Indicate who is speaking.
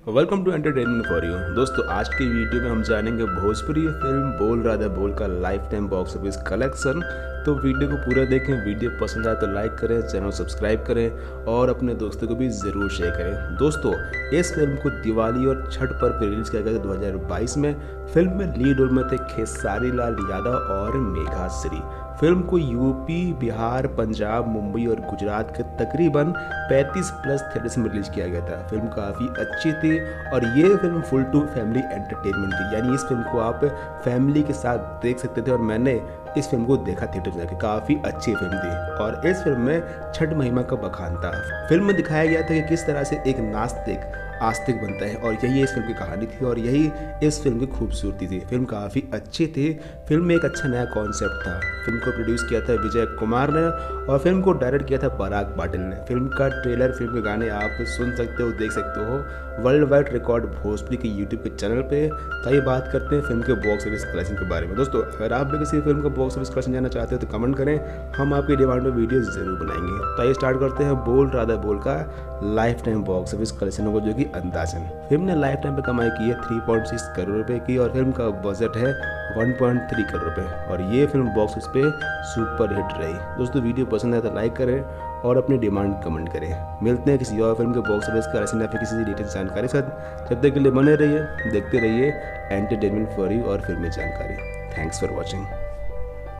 Speaker 1: Welcome to entertainment for you. दोस्तों आज की वीडियो में हम जानेंगे भोजपुरी फिल्म बोल राधा बोल का life time box office collection. तो वीडियो को पूरा देखें, वीडियो पसंद आए तो लाइक करें, चैनल सब्सक्राइब करें और अपने दोस्तों को भी ज़रूर शेयर करें। दोस्तों इस फिल्म को दिवाली और छठ पर रिलीज किया गया था 2022 में। फिल्म में लीड रोल में थे खेसारी लाल यादव और मेघा श्री। फिल्म को यूपी, बिहार, पंजाब, मुंबई और गुजरात के तकरीबन 35+ थिएटर्स में रिलीज किया गया था। फिल्म काफ़ी अच्छी थी और ये film full to family entertainment थी, यानी इस फिल्म को आप फैमिली के साथ देख सकते थे और मैंने इस फिल्म को देखा थिएटर में जाकर। काफ़ी अच्छी फिल्म थी और इस फिल्म में छठ महिमा का बखान था। फिल्म में दिखाया गया था कि किस तरह से एक नास्तिक आस्तिक बनता है और यही इस फिल्म की कहानी थी और यही इस फिल्म की खूबसूरती थी। फिल्म काफ़ी अच्छी थी। फिल्म में एक अच्छा नया कॉन्सेप्ट था। फिल्म को प्रोड्यूस किया था विजय कुमार ने और फिल्म को डायरेक्ट किया था पराग पाटिल ने। फिल्म का ट्रेलर, फिल्म के गाने आप सुन सकते हो, देख सकते हो वर्ल्ड वाइड रिकॉर्ड भोजपुरी के यूट्यूब के चैनल पे। तो ये बात करते हैं फिल्म के बॉक्स ऑफिस कलेक्शन के बारे में। दोस्तों अगर आप भी किसी फिल्म का बॉक्स ऑफिस कलेक्शन जानना चाहते हो तो कमेंट करें, हम आपकी डिमांड में वीडियो जरूर बनाएंगे। तो आइए स्टार्ट करते हैं बोल राधा बोल का life time box office collection को, जो कि अंदाजन फिल्म ने लाइफ टाइम पे कमाई की है 3.6 करोड़ रुपए की और फिल्म का बजट है 1.3 करोड़ रुपए और ये फिल्म बॉक्स ऑफिस पे सुपर हिट रही। दोस्तों वीडियो पसंद आए तो लाइक करें और अपनी डिमांड कमेंट करें। मिलते हैं किसी और फिल्म के बॉक्स ऑफिस कलेक्शन या फिर किसी लेटेस्ट जानकारी के साथ। जब तक के लिए बने रहिए, देखते रहिए एंटरटेनमेंट फॉर यू और फिल्मी जानकारी। Thanks for watching.